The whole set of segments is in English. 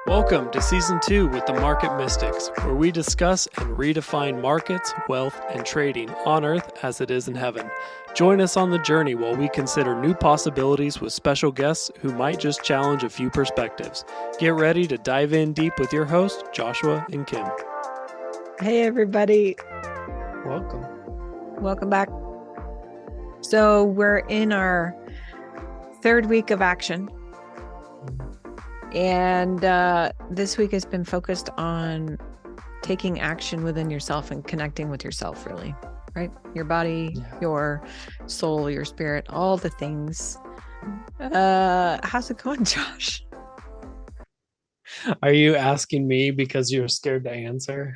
Welcome to Season 2 with the Market Mystics, where we discuss and redefine markets, wealth, and trading on Earth as it is in heaven. Join us on the journey while we consider new possibilities with special guests who might just challenge a few perspectives. Get ready to dive in deep with your hosts, Joshua and Kim. Hey, everybody. Welcome. Welcome back. So we're in our third week of action. And this week has been focused on taking action within yourself and connecting with yourself, really, right? Your body, your soul, your spirit, all the things. How's it going, Josh? Are you asking me because you're scared to answer?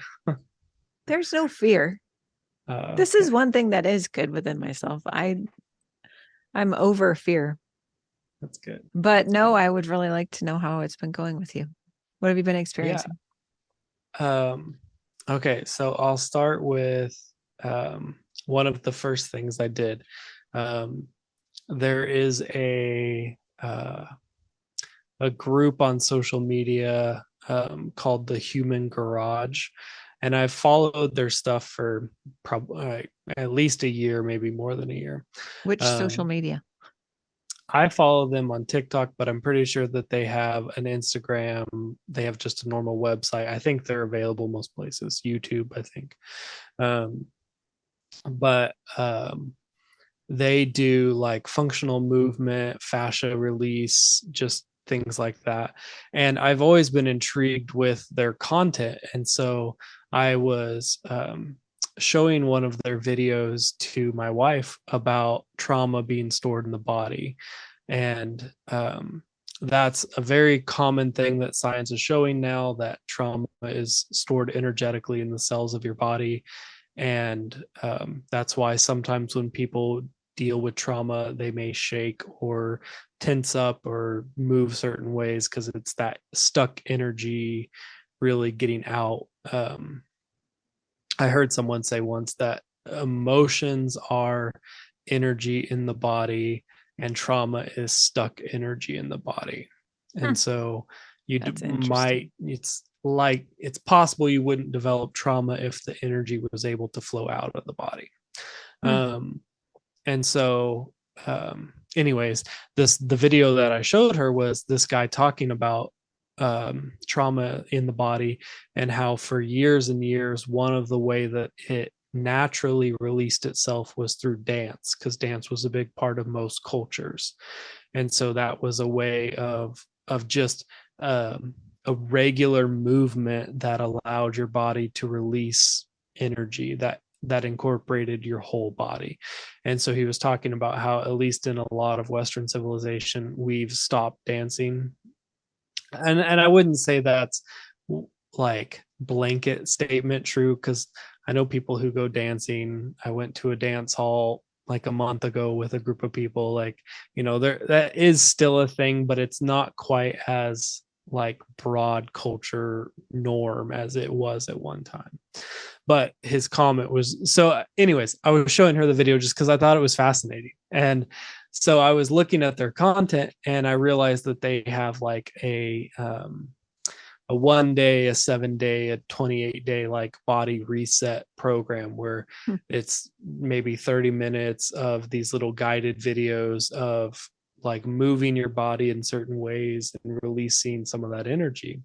There's no fear. This is one thing that is good within myself. I'm over fear. That's good. But no, I would really like to know how it's been going with you. What have you been experiencing? Okay, so I'll start with one of the first things I did. There is a group on social media called the Human Garage, and I've followed their stuff for probably at least a year, maybe more than a year. Which social media? I follow them on TikTok, but I'm pretty sure that they have an Instagram. They have just a normal website. I think they're available most places. YouTube, I think. But they do like functional movement, fascia release, just things like that. And I've always been intrigued with their content. And so I was showing one of their videos to my wife about trauma being stored in the body. And that's a very common thing that science is showing now, that trauma is stored energetically in the cells of your body. And that's why sometimes when people deal with trauma, they may shake or tense up or move certain ways because it's that stuck energy really getting out. I heard someone say once that emotions are energy in the body and trauma is stuck energy in the body. And so it's possible you wouldn't develop trauma if the energy was able to flow out of the body. And so anyways, the video that I showed her was this guy talking about trauma in the body and how for years and years one of the way that it naturally released itself was through dance, because dance was a big part of most cultures. And so that was a way of just a regular movement that allowed your body to release energy that incorporated your whole body. And so he was talking about how, at least in a lot of Western civilization, we've stopped dancing. And I wouldn't say that's like blanket statement true, because I know people who go dancing. I went to a dance hall like a month ago with a group of people. Like, there, that is still a thing, but it's not quite as like broad culture norm as it was at one time. But his comment was, so anyways, I was showing her the video just because I thought it was fascinating. And so I was looking at their content and I realized that they have like a 1 day, a 7 day, a 28 day like body reset program where it's maybe 30 minutes of these little guided videos of like moving your body in certain ways and releasing some of that energy.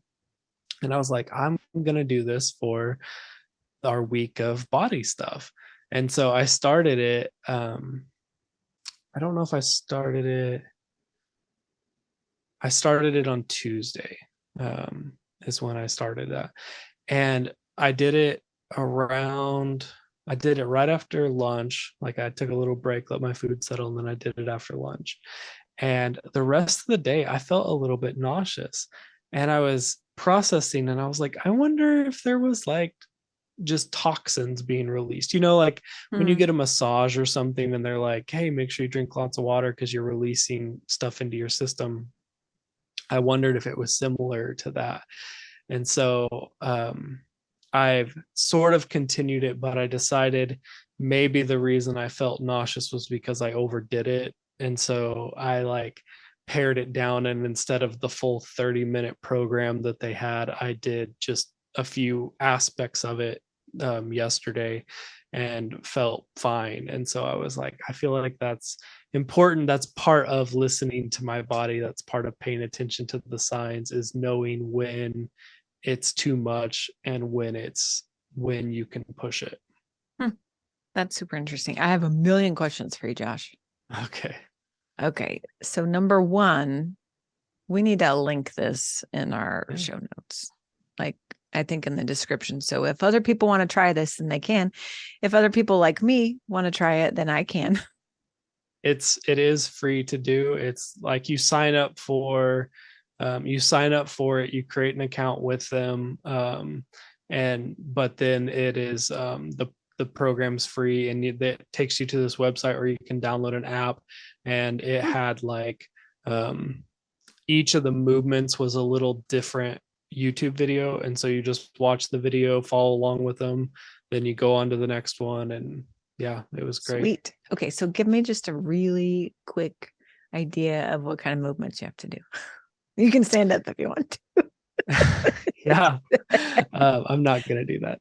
And I was like, I'm going to do this for our week of body stuff. And so I started it. I don't know if I started it on Tuesday, is when I started that. And I did it right after lunch. Like I took a little break, let my food settle, and then I did it after lunch. And the rest of the day, I felt a little bit nauseous. And I was processing and I was like, I wonder if there was like just toxins being released, like when you get a massage or something and they're like, hey, make sure you drink lots of water because you're releasing stuff into your system. I wondered if it was similar to that. And so I've sort of continued it, but I decided maybe the reason I felt nauseous was because I overdid it. And so I like pared it down, and instead of the full 30-minute program that they had, I did just a few aspects of it yesterday and felt fine. And so I was like, I feel like that's important. That's part of listening to my body. That's part of paying attention to the signs, is knowing when it's too much and when you can push it. That's super interesting. I have a million questions for you, Josh. Okay. So number one, we need to link this in our show notes. Like, I think in the description. So if other people want to try this, then they can. If other people like me want to try it, then I can. It is free to do. It's like you sign up for it, you create an account with them. But then it is the program's free, and it takes you to this website, or you can download an app, and it had like each of the movements was a little different YouTube video, and so you just watch the video, follow along with them, then you go on to the next one, and yeah, it was great. Sweet. Okay, so give me just a really quick idea of what kind of movements you have to do. You can stand up if you want to. Yeah. I'm not gonna do that.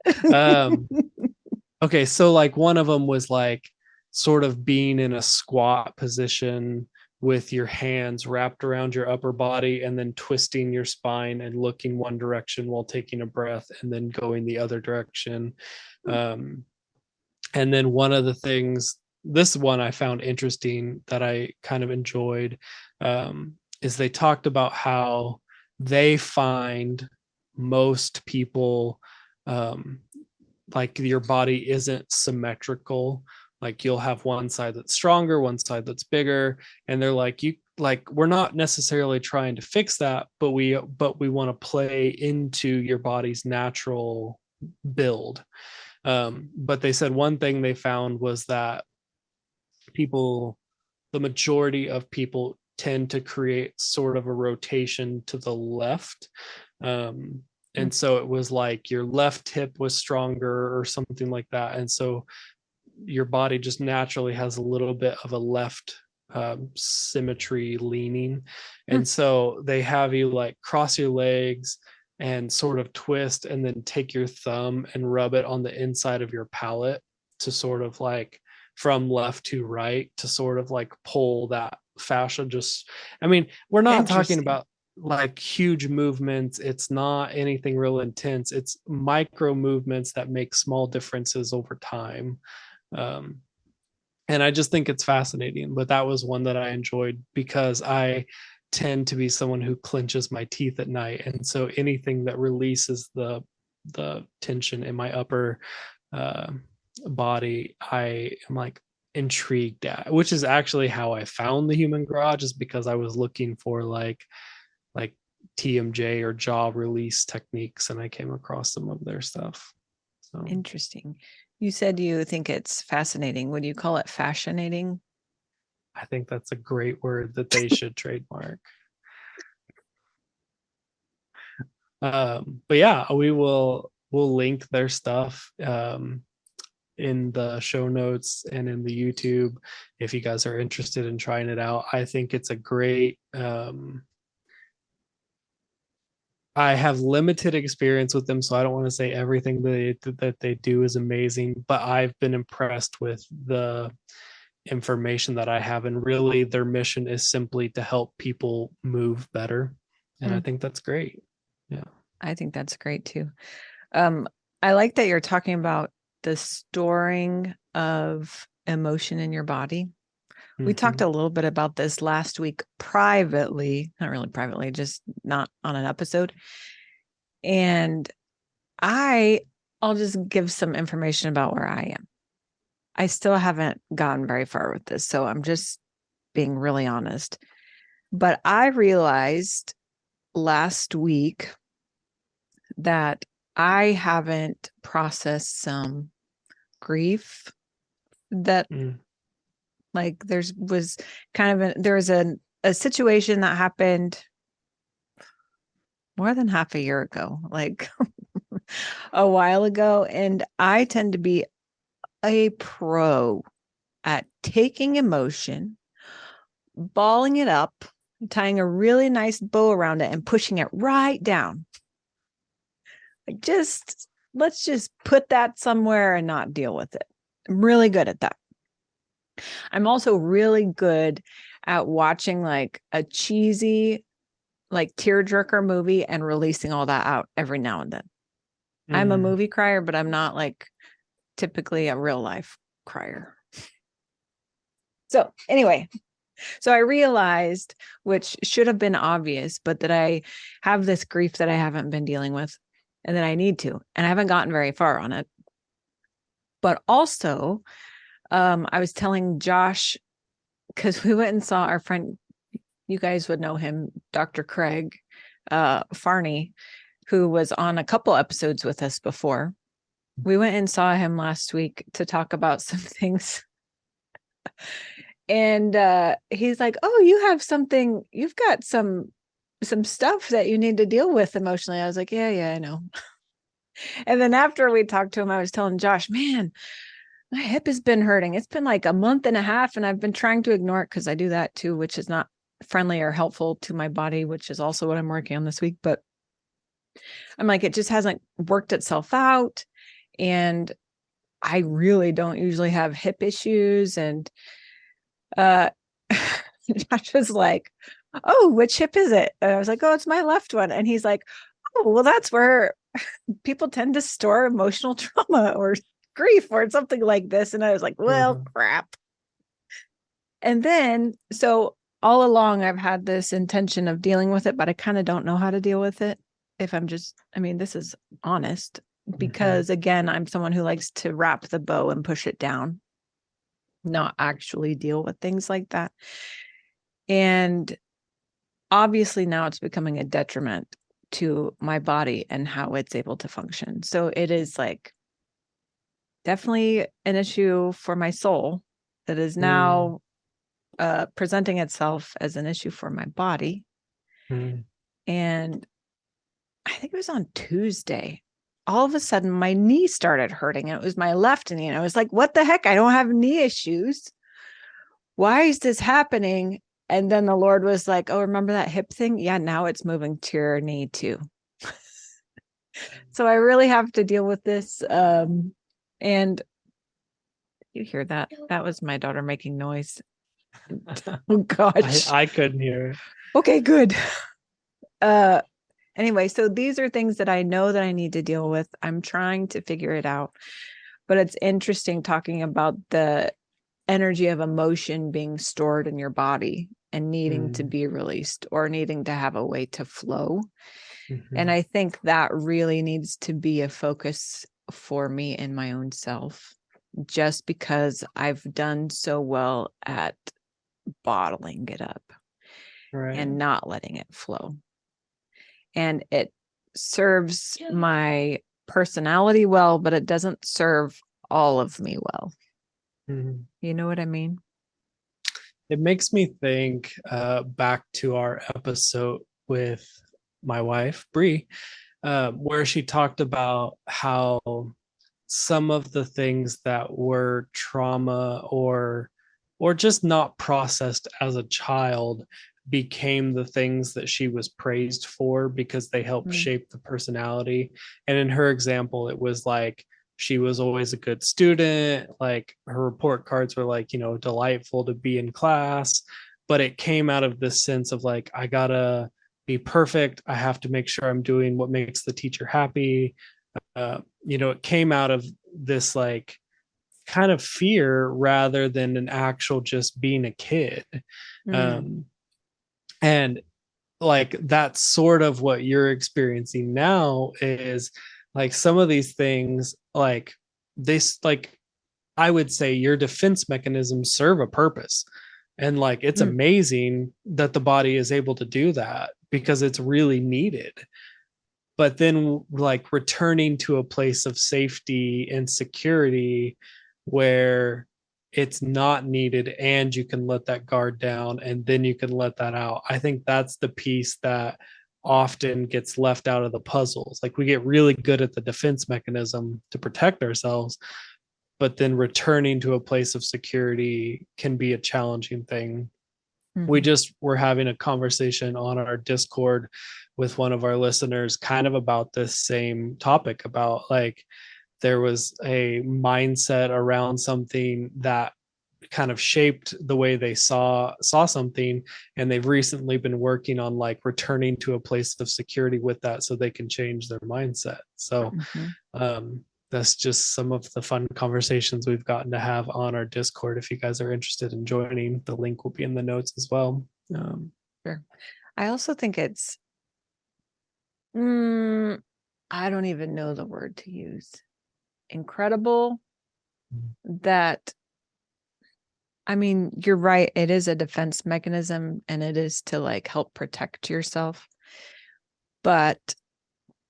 Okay, so like one of them was like sort of being in a squat position with your hands wrapped around your upper body, and then twisting your spine and looking one direction while taking a breath, and then going the other direction. And then one of the things, this one I found interesting that I kind of enjoyed, is they talked about how they find most people, like your body isn't symmetrical. Like you'll have one side that's stronger, one side that's bigger, and they're like, we're not necessarily trying to fix that, but we want to play into your body's natural build. But they said one thing they found was that the majority of people tend to create sort of a rotation to the left. And so it was like your left hip was stronger or something like that. And so your body just naturally has a little bit of a left symmetry leaning. And so they have you like cross your legs and sort of twist, and then take your thumb and rub it on the inside of your palate to sort of like from left to right to sort of like pull that fascia. We're not talking about like huge movements. It's not anything real intense. It's micro movements that make small differences over time. And I just think it's fascinating. But that was one that I enjoyed because I tend to be someone who clenches my teeth at night, and so anything that releases the tension in my upper body, I am like intrigued at, which is actually how I found the Human Garage, is because I was looking for like TMJ or jaw release techniques, and I came across some of their stuff. So interesting. You said you think it's fascinating. Would you call it fascinating? I think that's a great word that they should trademark. But yeah, we'll link their stuff in the show notes and in the YouTube if you guys are interested in trying it out. I think it's a great I have limited experience with them, so I don't want to say everything that they do is amazing, but I've been impressed with the information that I have, and really their mission is simply to help people move better. And I think that's great. Yeah. I think that's great too. I like that you're talking about the storing of emotion in your body. We talked a little bit about this last week privately, not really privately, just not on an episode. And I'll just give some information about where I am. I still haven't gotten very far with this, so I'm just being really honest. But I realized last week that I haven't processed some grief that like there was a situation that happened more than half a year ago, like a while ago. And I tend to be a pro at taking emotion, balling it up, tying a really nice bow around it and pushing it right down. Like, let's just put that somewhere and not deal with it. I'm really good at that. I'm also really good at watching like a cheesy, like tearjerker movie and releasing all that out every now and then. I'm a movie crier, but I'm not like typically a real life crier. So anyway, so I realized, which should have been obvious, but that I have this grief that I haven't been dealing with and that I need to, and I haven't gotten very far on it. But also, I was telling Josh, because we went and saw our friend, you guys would know him, Dr. Craig Farney, who was on a couple episodes with us before. We went and saw him last week to talk about some things. And he's like, oh, you've got some stuff that you need to deal with emotionally. I was like, yeah, I know. And then after we talked to him, I was telling Josh, man, my hip has been hurting. It's been like a month and a half, and I've been trying to ignore it because I do that too, which is not friendly or helpful to my body, which is also what I'm working on this week. But I'm like, it just hasn't worked itself out. And I really don't usually have hip issues. And Josh was like, oh, which hip is it? And I was like, oh, it's my left one. And he's like, oh, well, that's where people tend to store emotional trauma or grief or something like this. And I was like, well, crap. And then, so all along, I've had this intention of dealing with it, but I kind of don't know how to deal with it. If I'm just, I mean, this is honest, because again, I'm someone who likes to wrap the bow and push it down, not actually deal with things like that. And obviously now it's becoming a detriment to my body and how it's able to function. So it is like definitely an issue for my soul that is now presenting itself as an issue for my body. And I think it was on Tuesday, all of a sudden my knee started hurting, and it was my left knee. And I was like, what the heck? I don't have knee issues. Why is this happening? And then the Lord was like, oh, remember that hip thing? Yeah, now it's moving to your knee too. So I really have to deal with this. And you hear that? That was my daughter making noise. Oh gosh. I couldn't hear it. Okay, good. Anyway, so these are things that I know that I need to deal with. I'm trying to figure it out. But it's interesting talking about the energy of emotion being stored in your body and needing to be released or needing to have a way to flow. And I think that really needs to be a focus for me in my own self, just because I've done so well at bottling it up and not letting it flow. And it serves my personality well, but it doesn't serve all of me well. You know what I mean? It makes me think back to our episode with my wife, Bree, where she talked about how some of the things that were trauma or just not processed as a child became the things that she was praised for because they helped shape the personality. And in her example, it was like she was always a good student, like her report cards were like, delightful to be in class, but it came out of this sense of like, I gotta be perfect, I have to make sure I'm doing what makes the teacher happy. It came out of this like kind of fear rather than an actual just being a kid. And like that's sort of what you're experiencing now, is like some of these things, like this, like I would say your defense mechanisms serve a purpose, and like it's amazing that the body is able to do that because it's really needed. But then like returning to a place of safety and security where it's not needed and you can let that guard down and then you can let that out. I think that's the piece that often gets left out of the puzzles. Like we get really good at the defense mechanism to protect ourselves, but then returning to a place of security can be a challenging thing. we just were having a conversation on our Discord with one of our listeners kind of about this same topic, about like there was a mindset around something that kind of shaped the way they saw something, and they've recently been working on like returning to a place of security with that so they can change their mindset. So that's just some of the fun conversations we've gotten to have on our Discord. If you guys are interested in joining, the link will be in the notes as well. Sure. I also think it's I don't even know the word to use. Incredible that, I mean, you're right. It is a defense mechanism, and it is to like help protect yourself. But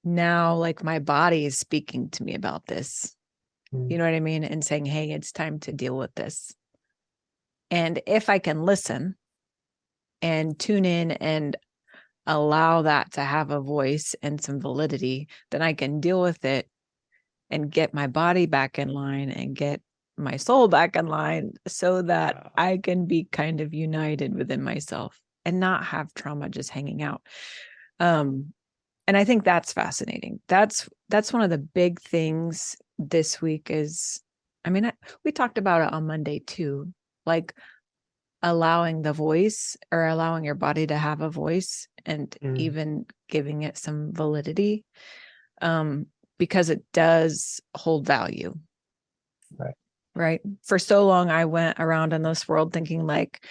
now, like, my body is speaking to me about this. You know what I mean? And saying, hey, it's time to deal with this. And if I can listen and tune in and allow that to have a voice and some validity, then I can deal with it and get my body back in line and get my soul back in line so that I can be kind of united within myself and not have trauma just hanging out. And I think that's fascinating. That's one of the big things this week is, I mean, we talked about it on Monday too, like allowing the voice, or allowing your body to have a voice, and even giving it some validity, because it does hold value. Right. For so long, I went around in this world thinking like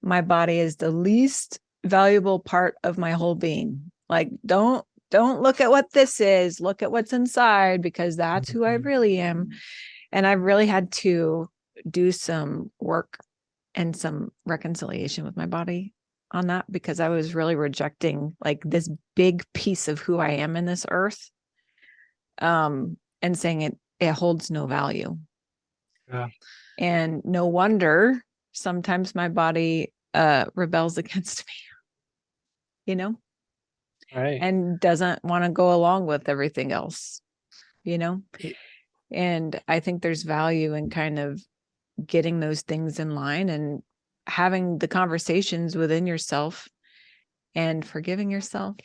my body is the least valuable part of my whole being. Like, don't look at what this is, look at what's inside, because that's who I really am. And I really had to do some work and some reconciliation with my body on that, because I was really rejecting like this big piece of who I am in this earth, and saying it holds no value. And no wonder sometimes my body rebels against me, you know, and doesn't want to go along with everything else, you know. And I think there's value in kind of getting those things in line and having the conversations within yourself and forgiving yourself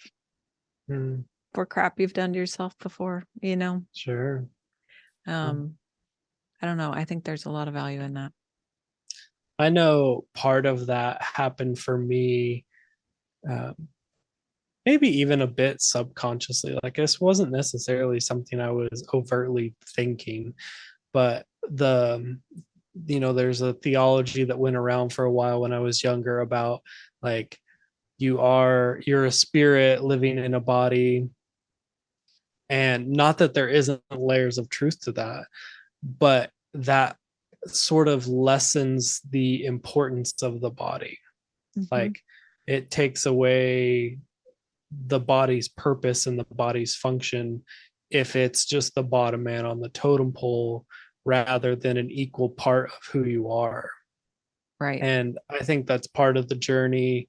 for crap you've done to yourself before, you know. Sure. I don't know. I think there's a lot of value in that. I know part of that happened for me, maybe even a bit subconsciously. Like, this wasn't necessarily something I was overtly thinking, but there's a theology that went around for a while when I was younger about like you're a spirit living in a body. And not that there isn't layers of truth to that, but that sort of lessens the importance of the body. Like, it takes away the body's purpose and the body's function if it's just the bottom man on the totem pole rather than an equal part of who you are. Right. And I think that's part of the journey,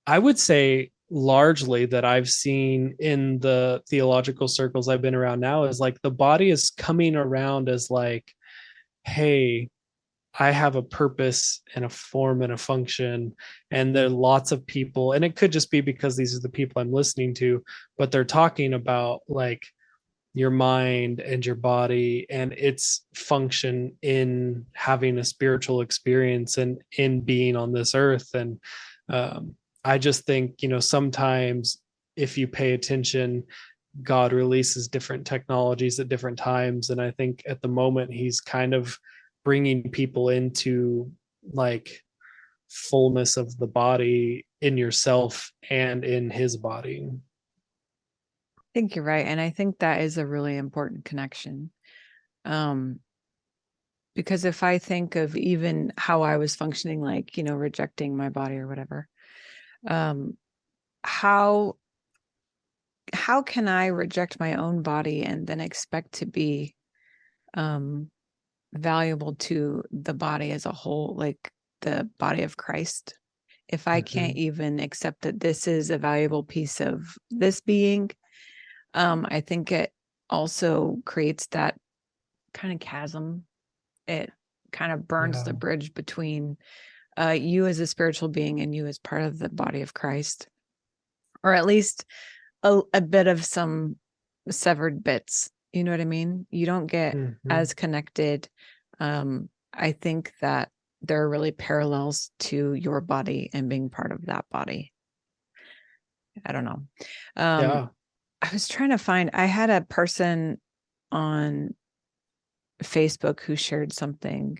I would say, largely that I've seen in the theological circles I've been around now, is like the body is coming around as like, hey, I have a purpose and a form and a function. And there are lots of people, and it could just be because these are the people I'm listening to, but they're talking about like your mind and your body and its function in having a spiritual experience and in being on this earth. And I just think, sometimes if you pay attention, God releases different technologies at different times. And I think at the moment he's kind of bringing people into like fullness of the body in yourself and in his body. I think you're right. And I think that is a really important connection. Because if I think of even how I was functioning, like, rejecting my body or whatever, how can I reject my own body and then expect to be valuable to the body as a whole, like the body of Christ, if I can't even accept that this is a valuable piece of this being? I think it also creates that kind of chasm. It kind of burns the bridge between you as a spiritual being and you as part of the body of Christ, or at least a bit of some severed bits. You know what I mean? You don't get as connected. I think that there are really parallels to your body and being part of that body. I don't know. I was trying to find, I had a person on Facebook who shared something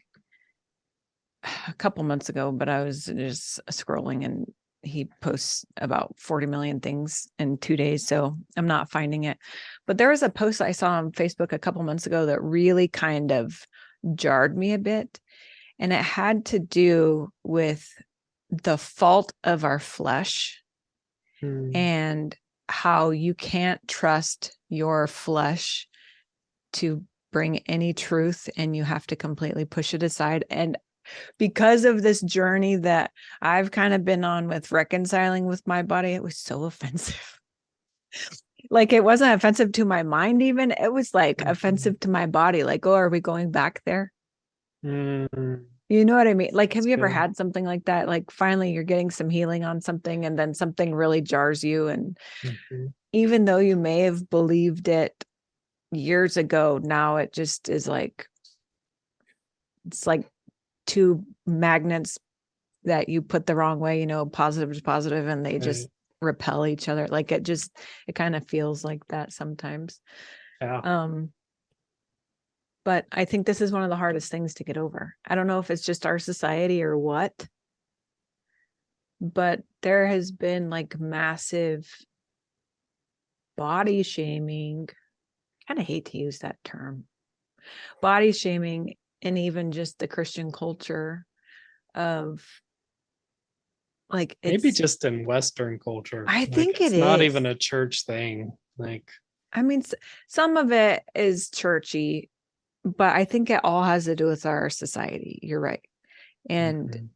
a couple months ago, but I was just scrolling and he posts about 40 million things in 2 days. So I'm not finding it. But there was a post I saw on Facebook a couple months ago that really kind of jarred me a bit. And it had to do with the fault of our flesh and how you can't trust your flesh to bring any truth and you have to completely push it aside. And because of this journey that I've kind of been on with reconciling with my body, it was so offensive. Like, it wasn't offensive to my mind even. It was like offensive to my body. Like, oh, are we going back there? You know what I mean? Like, have you ever had something like that? Like, finally you're getting some healing on something and then something really jars you. And even though you may have believed it years ago, now it just is like, it's like two magnets that you put the wrong way, you know, positive to positive, and they just repel each other. Like, it kind of feels like that sometimes. But I think this is one of the hardest things to get over. I don't know if it's just our society or what, but there has been like massive body shaming. I kind of hate to use that term, body shaming, and even just the Christian culture of like, maybe just in Western culture. I think it's not even a church thing. Like, I mean, some of it is churchy, but I think it all has to do with our society. You're right. And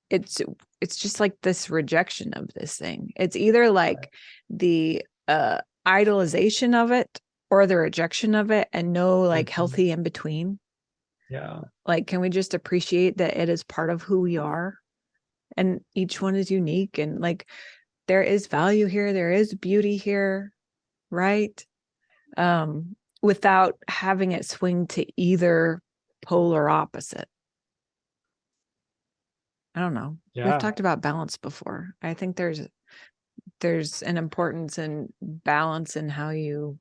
it's just like this rejection of this thing. It's either like the idolization of it or the rejection of it, and no like healthy in between. Like, can we just appreciate that it is part of who we are and each one is unique, and like there is value here, there is beauty here, right? Without having it swing to either polar opposite. I don't know. We've talked about balance before. I think there's an importance in balance in how you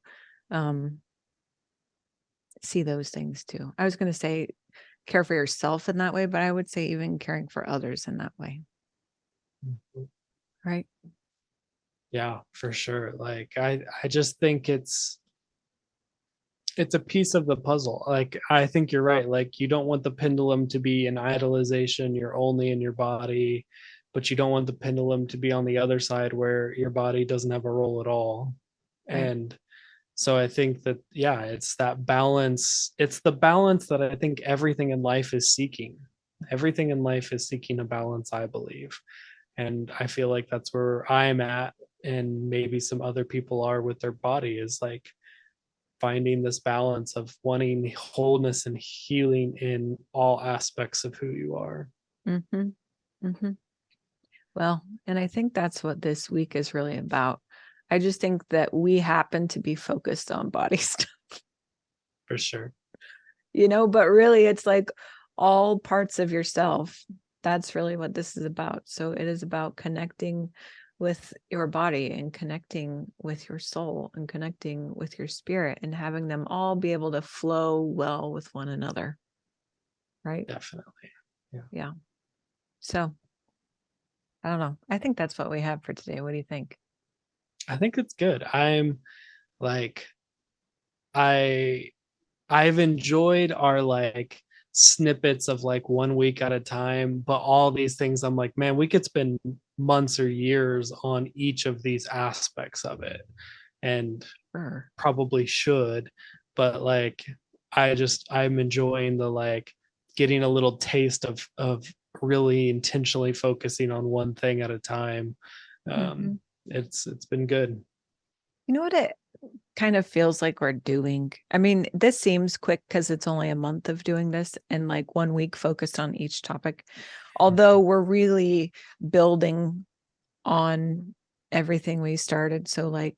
see those things too. I was going to say care for yourself in that way, but I would say even caring for others in that way. Right? Yeah, for sure. Like, I just think it's a piece of the puzzle. Like, I think you're right. Like, you don't want the pendulum to be an idolization, you're only in your body, but you don't want the pendulum to be on the other side where your body doesn't have a role at all. Right. And so I think that, yeah, it's that balance. It's the balance that I think everything in life is seeking. Everything in life is seeking a balance, I believe. And I feel like that's where I'm at, and maybe some other people are with their body, is like finding this balance of wanting wholeness and healing in all aspects of who you are. Well, and I think that's what this week is really about. I just think that we happen to be focused on body stuff. For sure. You know, but really it's like all parts of yourself. That's really what this is about. So it is about connecting with your body and connecting with your soul and connecting with your spirit and having them all be able to flow well with one another. Right? Definitely. Yeah. So I don't know. I think that's what we have for today. What do you think? I think it's good. I'm like, I've enjoyed our like snippets of like 1 week at a time, but all these things, I'm like, man, we could spend months or years on each of these aspects of it, and probably should, but like, I'm enjoying the like getting a little taste of really intentionally focusing on one thing at a time. It's been good. You know what it kind of feels like we're doing? I mean, this seems quick because it's only a month of doing this and like 1 week focused on each topic. Although we're really building on everything we started. So like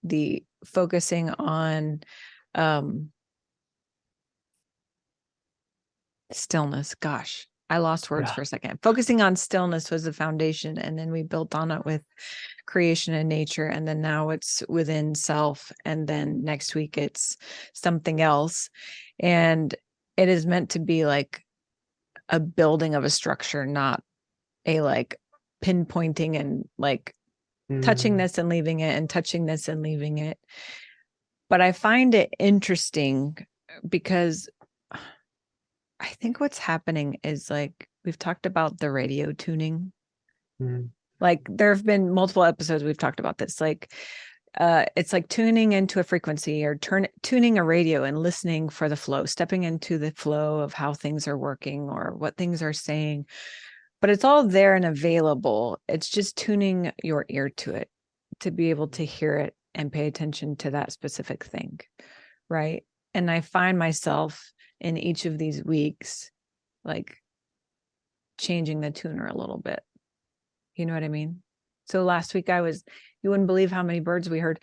the focusing on stillness. Gosh, I lost words for a second. Focusing on stillness was the foundation. And then we built on it with creation and nature. And then now it's within self. And then next week it's something else. And it is meant to be like a building of a structure, not a like pinpointing and like touching this and leaving it and touching this and leaving it. But I find it interesting because I think what's happening is like we've talked about the radio tuning. Like there have been multiple episodes we've talked about this. Like it's like tuning into a frequency or tuning a radio and listening for the flow, stepping into the flow of how things are working or what things are saying. But it's all there and available. It's just tuning your ear to it to be able to hear it and pay attention to that specific thing. Right. And I find myself in each of these weeks, like changing the tuner a little bit. You know what I mean? So last week you wouldn't believe how many birds we heard.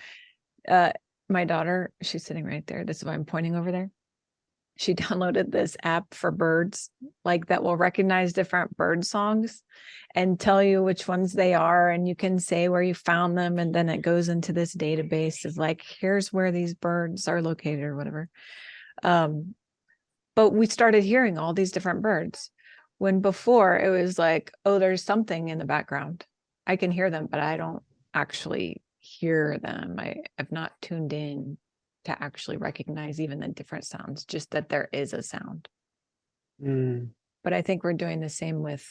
My daughter, she's sitting right there. This is why I'm pointing over there. She downloaded this app for birds, like that will recognize different bird songs and tell you which ones they are. And you can say where you found them. And then it goes into this database of like, here's where these birds are located or whatever. But we started hearing all these different birds when before it was like, oh, there's something in the background. I can hear them, but I don't actually hear them. I have not tuned in to actually recognize even the different sounds, just that there is a sound. But I think we're doing the same with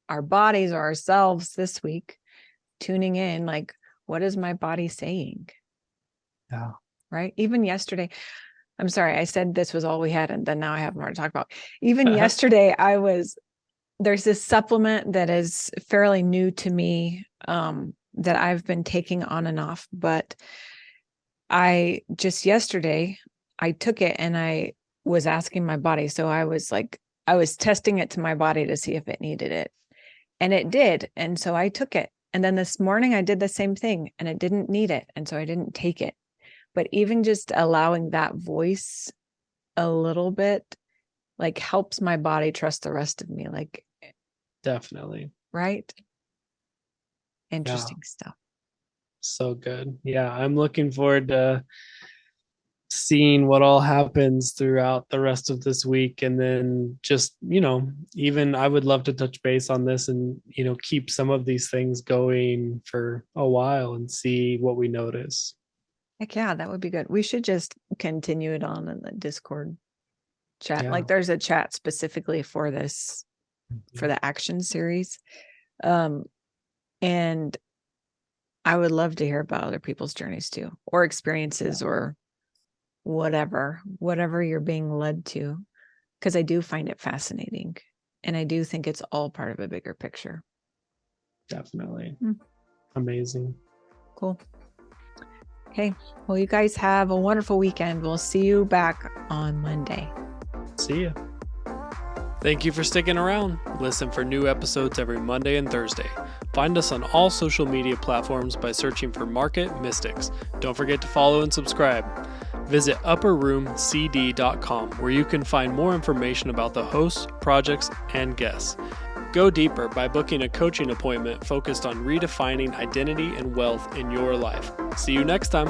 our bodies or ourselves this week, tuning in, like, what is my body saying? Yeah. Right. Even yesterday, I'm sorry, I said this was all we had, and then now I have more to talk about. Even yesterday, there's this supplement that is fairly new to me that I've been taking on and off, but yesterday I took it and I was asking my body. So I was testing it to my body to see if it needed it, and it did. And so I took it. And then this morning I did the same thing and it didn't need it. And so I didn't take it. But even just allowing that voice a little bit, like, helps my body trust the rest of me. Like, definitely. Right. Interesting stuff. So good. Yeah. I'm looking forward to seeing what all happens throughout the rest of this week. And then just, even I would love to touch base on this and, keep some of these things going for a while and see what we notice. Heck yeah, that would be good. We should just continue it on in the Discord chat. Yeah. Like there's a chat specifically for this, for the action series. And I would love to hear about other people's journeys too, or experiences, or whatever you're being led to, because I do find it fascinating. And I do think it's all part of a bigger picture. Definitely. Amazing. Cool. Okay. Well, you guys have a wonderful weekend. We'll see you back on Monday. See ya. Thank you for sticking around. Listen for new episodes every Monday and Thursday. Find us on all social media platforms by searching for Market Mystics. Don't forget to follow and subscribe. Visit upperroomcd.com where you can find more information about the hosts, projects, and guests. Go deeper by booking a coaching appointment focused on redefining identity and wealth in your life. See you next time.